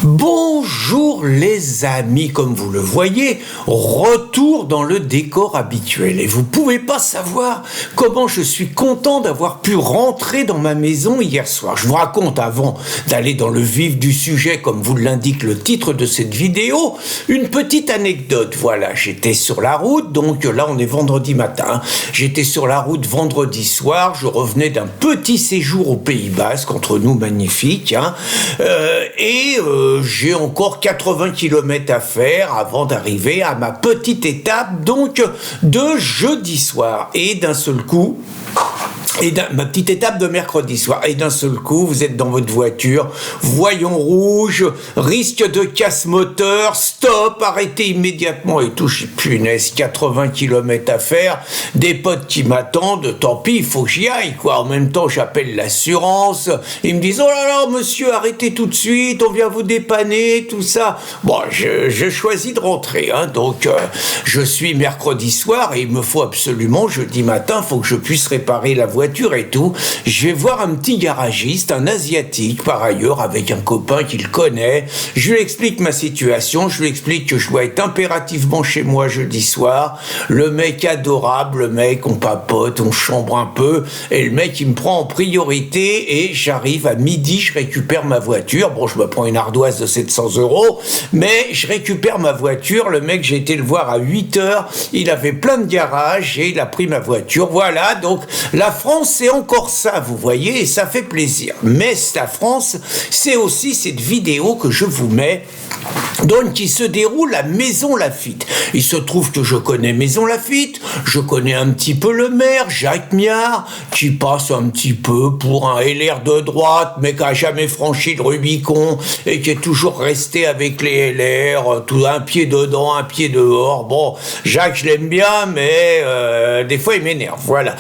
Bonjour les amis, comme vous le voyez, retour dans le décor habituel. Et vous pouvez pas savoir comment je suis content d'avoir pu rentrer dans ma maison hier soir. Je vous raconte, avant d'aller dans le vif du sujet, comme vous l'indique le titre de cette vidéo, une petite anecdote. Voilà, j'étais sur la route, donc là on est vendredi matin. J'étais sur la route vendredi soir, je revenais d'un petit séjour au Pays Basque, entre nous magnifique, j'ai encore 80 km à faire avant d'arriver à ma petite étape donc de jeudi soir. Et d'un seul coup, ma petite étape de mercredi soir, et d'un seul coup, vous êtes dans votre voiture, voyant rouge, risque de casse moteur, stop, arrêtez immédiatement et tout. Je dis, punaise, 80 km à faire, des potes qui m'attendent, tant pis, il faut que j'y aille, quoi. En même temps, j'appelle l'assurance, ils me disent, oh là là, monsieur, arrêtez tout de suite, on vient vous dépanner, tout ça. Bon, je choisis de rentrer, donc je suis mercredi soir et il me faut absolument, jeudi matin, faut que je puisse réparer la voiture et tout. Je vais voir un petit garagiste, un asiatique par ailleurs, avec un copain qu'il connaît. Je lui explique ma situation, je lui explique que je dois être impérativement chez moi jeudi soir. Le mec adorable, le mec, on papote, on chambre un peu, et le mec il me prend en priorité et j'arrive à midi, je récupère ma voiture. Bon, je me prends une ardoise de 700 €, mais je récupère ma voiture. Le mec, j'ai été le voir à 8h, il avait plein de garages et il a pris ma voiture. Voilà, donc la France, c'est encore ça, vous voyez, et ça fait plaisir. Mais la France, c'est aussi cette vidéo que je vous mets, donc qui se déroule à Maison Lafitte. Il se trouve que je connais Maison Lafitte, je connais un petit peu le maire, Jacques Miard, qui passe un petit peu pour un LR de droite, mais qui n'a jamais franchi le Rubicon, et qui est toujours resté avec les LR, tout un pied dedans, un pied dehors. Bon, Jacques, je l'aime bien, mais des fois, il m'énerve, voilà.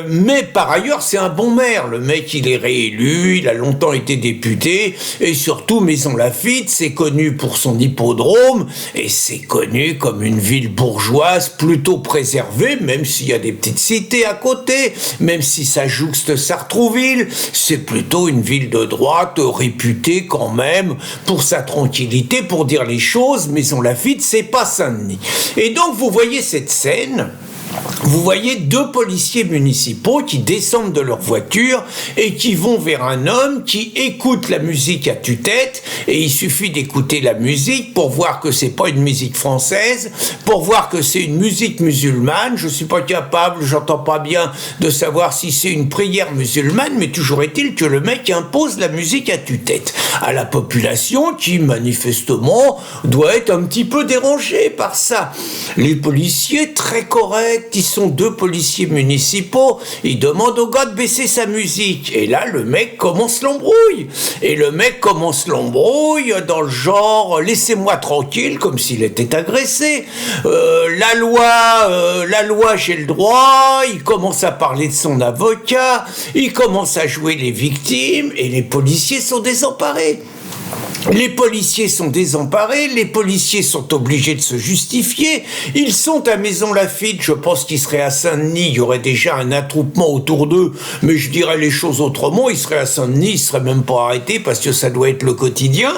Mais par ailleurs, c'est un bon maire. Le mec, il est réélu, il a longtemps été député, et surtout, Maison Lafitte, c'est connu pour son hippodrome, et c'est connu comme une ville bourgeoise plutôt préservée, même s'il y a des petites cités à côté, même si ça jouxte Sartrouville, c'est plutôt une ville de droite, réputée quand même pour sa tranquillité, pour dire les choses. Maison Lafitte, c'est pas Saint-Denis. Et donc, vous voyez cette scène. Vous voyez deux policiers municipaux qui descendent de leur voiture et qui vont vers un homme qui écoute la musique à tue-tête, et il suffit d'écouter la musique pour voir que c'est pas une musique française, pour voir que c'est une musique musulmane. Je suis pas capable, j'entends pas bien de savoir si c'est une prière musulmane, mais toujours est-il que le mec impose la musique à tue-tête à la population qui manifestement doit être un petit peu dérangée par ça. Les policiers, très corrects, ils sont deux policiers municipaux, ils demandent au gars de baisser sa musique, et là le mec commence l'embrouille, dans le genre laissez-moi tranquille, comme s'il était agressé. La loi, j'ai le droit. Il commence à parler de son avocat, il commence à jouer les victimes, et les policiers sont désemparés. Les policiers sont désemparés, les policiers sont obligés de se justifier. Ils sont à Maison Lafitte, je pense qu'ils seraient à Saint-Denis, il y aurait déjà un attroupement autour d'eux, mais je dirais les choses autrement, ils seraient à Saint-Denis, ils seraient même pas arrêtés parce que ça doit être le quotidien,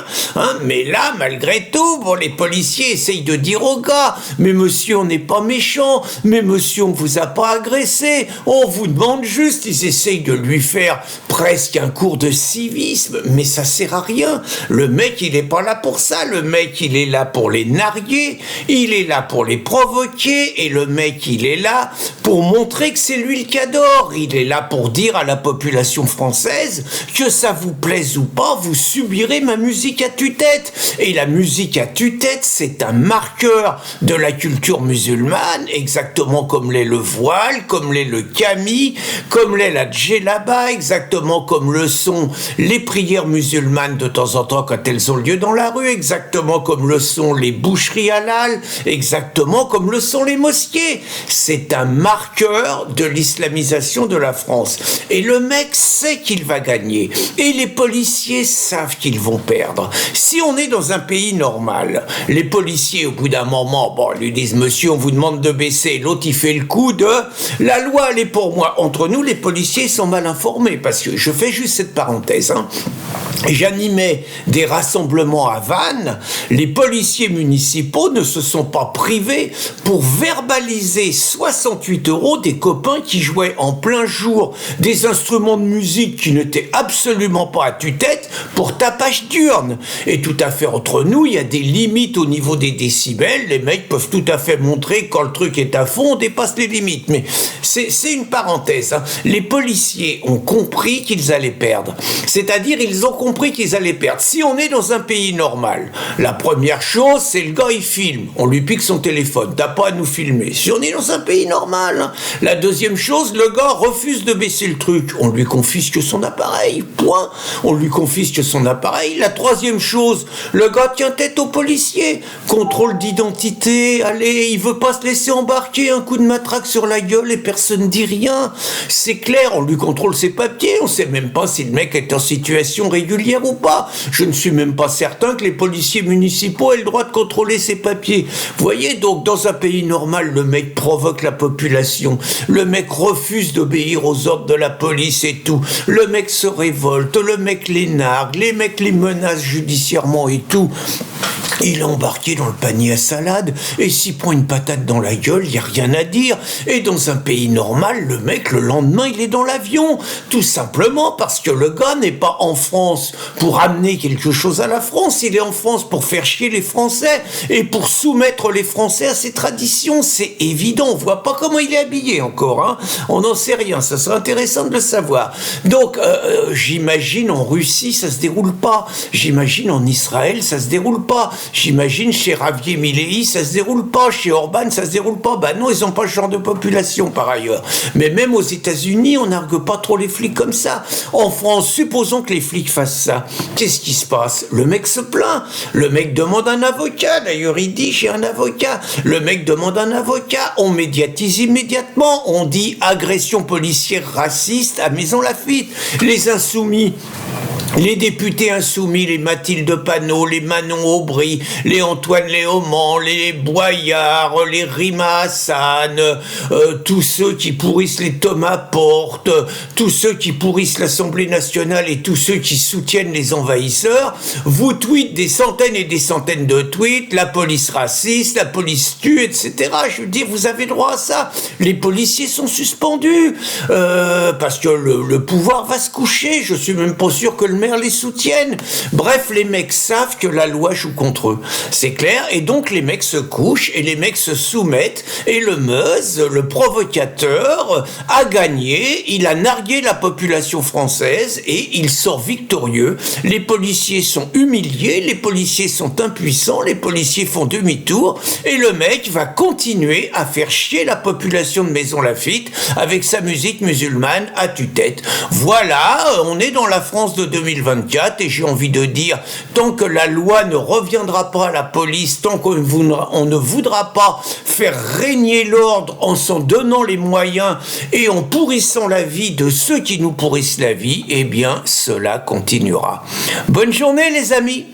mais là, malgré tout, bon, les policiers essayent de dire au gars, mais monsieur, on n'est pas méchant, mais monsieur, on vous a pas agressé, on vous demande juste. Ils essayent de lui faire presque un cours de civisme, mais ça sert à rien. Le mec, il est pas là pour ça. Le mec, il est là pour les narguer, il est là pour les provoquer, et le mec, il est là pour montrer que c'est lui le cador. Il est là pour dire à la population française que ça vous plaise ou pas, vous subirez ma musique à tue-tête. Et la musique à tue-tête, c'est un marqueur de la culture musulmane, exactement comme l'est le voile, comme l'est le kami, comme l'est la djellaba, exactement comme le sont les prières musulmanes de temps en temps quand elles ont lieu dans la rue, exactement comme le sont les boucheries halal, exactement comme le sont les mosquées. C'est un marqueur de l'islamisation de la France. Et le mec sait qu'il va gagner. Et les policiers savent qu'ils vont perdre. Si on est dans un pays normal, les policiers, au bout d'un moment, lui disent « Monsieur, on vous demande de baisser ». L'autre, il fait le coup de « La loi, elle est pour moi ». Entre nous, les policiers sont mal informés, parce que je fais juste cette parenthèse. J'animais des des rassemblements à Vannes, les policiers municipaux ne se sont pas privés pour verbaliser 68 € des copains qui jouaient en plein jour des instruments de musique qui n'étaient absolument pas à tue-tête pour tapage d'urne. Et tout à fait entre nous, il y a des limites au niveau des décibels. Les mecs peuvent tout à fait montrer quand le truc est à fond, on dépasse les limites. Mais c'est une parenthèse. Hein. Les policiers ont compris qu'ils allaient perdre. C'est-à-dire, ils ont compris qu'ils allaient perdre. Si on est dans un pays normal, la première chose, c'est le gars, il filme. On lui pique son téléphone. T'as pas à nous filmer. Si on est dans un pays normal, hein. La deuxième chose, le gars refuse de baisser le truc. On lui confisque son appareil. Point. On lui confisque son appareil. La troisième chose, le gars tient tête aux policiers. Contrôle d'identité. Allez, il veut pas se laisser embarquer. Un coup de matraque sur la gueule et personne dit rien. C'est clair, on lui contrôle ses papiers. On sait même pas si le mec est en situation régulière ou pas. Je ne suis même pas certain que les policiers municipaux aient le droit de contrôler ses papiers. Vous voyez, donc dans un pays normal, le mec provoque la population. Le mec refuse d'obéir aux ordres de la police et tout. Le mec se révolte, le mec les nargue, les mecs les menacent judiciairement et tout. Il est embarqué dans le panier à salade et s'il prend une patate dans la gueule, il n'y a rien à dire. Et dans un pays normal, le mec, le lendemain, il est dans l'avion. Tout simplement parce que le gars n'est pas en France pour amener quelque chose à la France. Il est en France pour faire chier les Français et pour soumettre les Français à ses traditions. C'est évident. On voit pas comment il est habillé encore. Hein. On n'en sait rien. Ça serait intéressant de le savoir. Donc, j'imagine en Russie, ça se déroule pas. J'imagine en Israël, ça se déroule pas. J'imagine chez Javier Milei, ça se déroule pas. Chez Orban, ça se déroule pas. Ben non, ils ont pas ce genre de population par ailleurs. Mais même aux États-Unis, on n'argue pas trop les flics comme ça. En France, supposons que les flics fassent ça. Qu'est-ce qui se passe? Le mec se plaint. Le mec demande un avocat. D'ailleurs, il dit j'ai un avocat. Le mec demande un avocat. On médiatise immédiatement. On dit agression policière raciste à Maison Lafitte. Les insoumis. Les députés insoumis, les Mathilde Panot, les Manon Aubry, les Antoine Léaumont, les Boyard, les Rima Hassan, tous ceux qui pourrissent les Thomas Porte, tous ceux qui pourrissent l'Assemblée nationale et tous ceux qui soutiennent les envahisseurs, vous tweetez des centaines et des centaines de tweets, la police raciste, la police tue, etc. Je veux dire, vous avez droit à ça. Les policiers sont suspendus parce que le pouvoir va se coucher. Je suis même pas sûr que le maire les soutienne. Bref, les mecs savent que la loi joue contre eux. C'est clair. Et donc, les mecs se couchent et les mecs se soumettent. Et le Meuse, le provocateur, a gagné. Il a nargué la population française et il sort victorieux. Les policiers sont humiliés. Les policiers sont impuissants. Les policiers font demi-tour. Et le mec va continuer à faire chier la population de Maison Lafitte avec sa musique musulmane à tue-tête. Voilà, on est dans la France de 2024 et j'ai envie de dire, tant que la loi ne reviendra pas à la police, tant qu'on ne voudra pas faire régner l'ordre en s'en donnant les moyens et en pourrissant la vie de ceux qui nous pourrissent la vie, eh bien cela continuera. Bonne journée les amis.